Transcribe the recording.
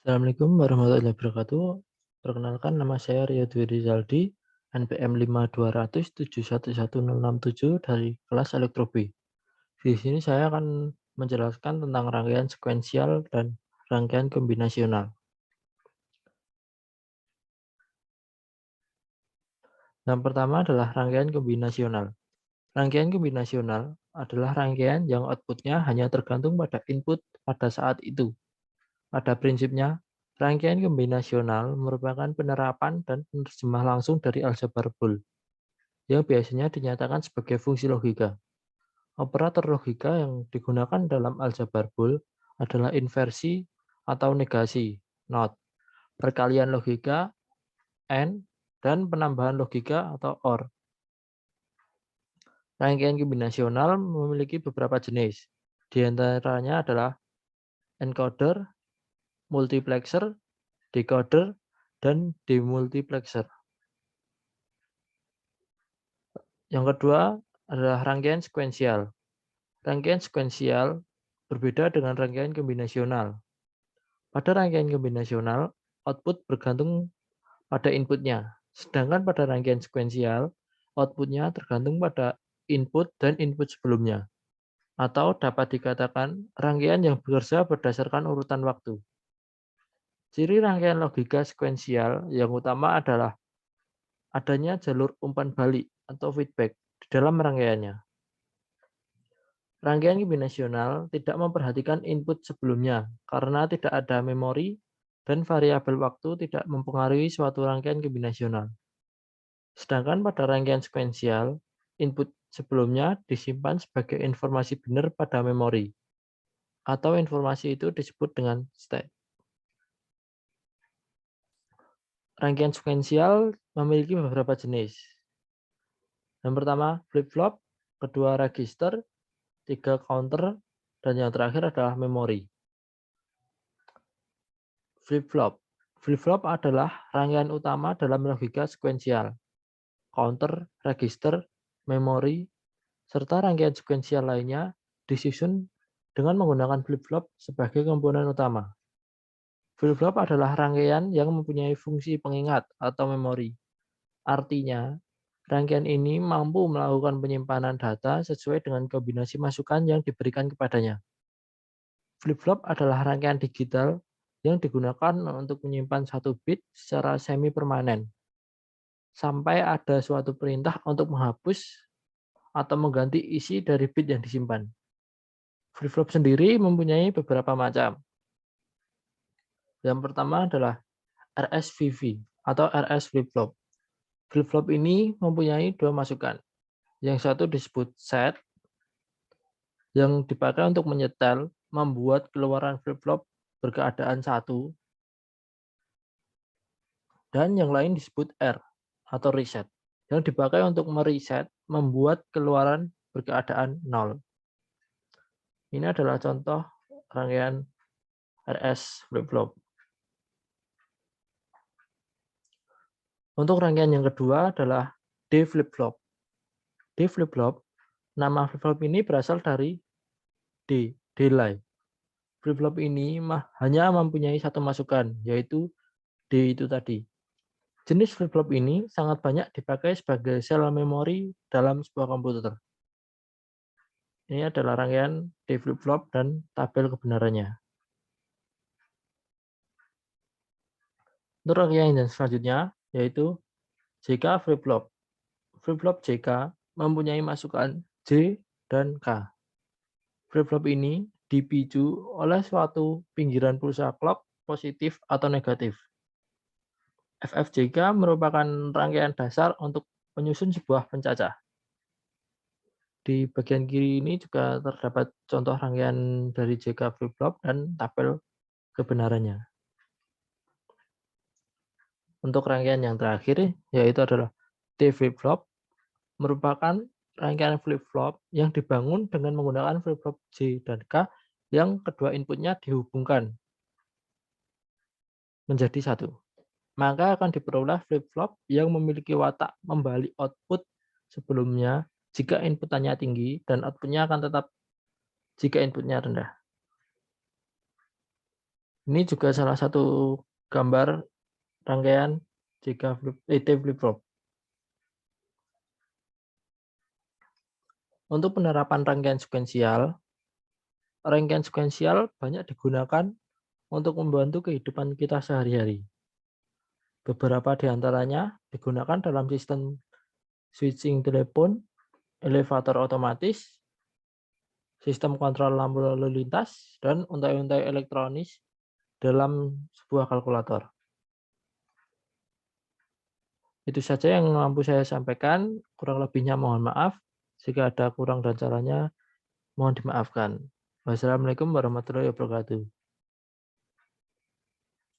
Assalamualaikum warahmatullahi wabarakatuh. Perkenalkan, nama saya Rio Dwi Rizaldi, NPM 52007111067 dari kelas Elektro B. Di sini saya akan menjelaskan tentang rangkaian sekuensial dan rangkaian kombinasional. Yang pertama adalah rangkaian kombinasional. Rangkaian kombinasional adalah rangkaian yang outputnya hanya tergantung pada input pada saat itu. Pada prinsipnya, rangkaian kombinasional merupakan penerapan dan penerjemah langsung dari aljabar Boole, yang biasanya dinyatakan sebagai fungsi logika. Operator logika yang digunakan dalam aljabar Boole adalah inversi atau negasi, NOT, perkalian logika, AND, dan penambahan logika atau OR. Rangkaian kombinasional memiliki beberapa jenis. Di antaranya adalah encoder, multiplexer, decoder, dan demultiplexer. Yang kedua adalah rangkaian sekuensial. Rangkaian sekuensial berbeda dengan rangkaian kombinasional. Pada rangkaian kombinasional, output bergantung pada inputnya. Sedangkan pada rangkaian sekuensial, outputnya tergantung pada input dan input sebelumnya. Atau dapat dikatakan rangkaian yang bekerja berdasarkan urutan waktu. Ciri rangkaian logika sekuensial yang utama adalah adanya jalur umpan balik atau feedback di dalam rangkaiannya. Rangkaian kombinasional tidak memperhatikan input sebelumnya karena tidak ada memori dan variabel waktu tidak mempengaruhi suatu rangkaian kombinasional. Sedangkan pada rangkaian sekuensial, input sebelumnya disimpan sebagai informasi benar pada memori, atau informasi itu disebut dengan state. Rangkaian sekuensial memiliki beberapa jenis. Yang pertama, flip-flop, kedua register, tiga counter, dan yang terakhir adalah memori. Flip-flop. Flip-flop adalah rangkaian utama dalam logika sekuensial. Counter, register, memori, serta rangkaian sekuensial lainnya disusun dengan menggunakan flip-flop sebagai komponen utama. Flip-flop adalah rangkaian yang mempunyai fungsi pengingat atau memori. Artinya, rangkaian ini mampu melakukan penyimpanan data sesuai dengan kombinasi masukan yang diberikan kepadanya. Flip-flop adalah rangkaian digital yang digunakan untuk menyimpan satu bit secara semi-permanen, sampai ada suatu perintah untuk menghapus atau mengganti isi dari bit yang disimpan. Flip-flop sendiri mempunyai beberapa macam. Yang pertama adalah RSVV atau RS flip-flop. Flip-flop ini mempunyai dua masukan. Yang satu disebut set, yang dipakai untuk menyetel, membuat keluaran flip-flop berkeadaan satu, dan yang lain disebut R atau reset, yang dipakai untuk mereset, membuat keluaran berkeadaan 0. Ini adalah contoh rangkaian RS flip-flop. Untuk rangkaian yang kedua adalah D flip-flop. D flip-flop, nama flip-flop ini berasal dari D, delay. Flip-flop ini hanya mempunyai satu masukan, yaitu D itu tadi. Jenis flip-flop ini sangat banyak dipakai sebagai sel memori dalam sebuah komputer. Ini adalah rangkaian D flip-flop dan tabel kebenarannya. Untuk rangkaian yang selanjutnya, yaitu JK flip-flop. Flip-flop JK mempunyai masukan J dan K. Flip-flop ini dipicu oleh suatu pinggiran pulsa clock positif atau negatif. FFJK merupakan rangkaian dasar untuk menyusun sebuah pencacah. Di bagian kiri ini juga terdapat contoh rangkaian dari JK flip-flop dan tabel kebenarannya. Untuk rangkaian yang terakhir, yaitu adalah D flip-flop, merupakan rangkaian flip-flop yang dibangun dengan menggunakan flip-flop J dan K yang kedua inputnya dihubungkan menjadi satu. Maka akan diperoleh flip-flop yang memiliki watak membalik output sebelumnya jika inputannya tinggi dan outputnya akan tetap jika inputnya rendah. Ini juga salah satu gambar rangkaian ET flip-flop. Untuk penerapan rangkaian sekuensial banyak digunakan untuk membantu kehidupan kita sehari-hari. Beberapa di antaranya digunakan dalam sistem switching telepon, elevator otomatis, sistem kontrol lampu lalu lintas, dan untai-untai elektronis dalam sebuah kalkulator. Itu saja yang mampu saya sampaikan, kurang lebihnya mohon maaf. Jika ada kurang dan salahnya, mohon dimaafkan. Wassalamualaikum warahmatullahi wabarakatuh.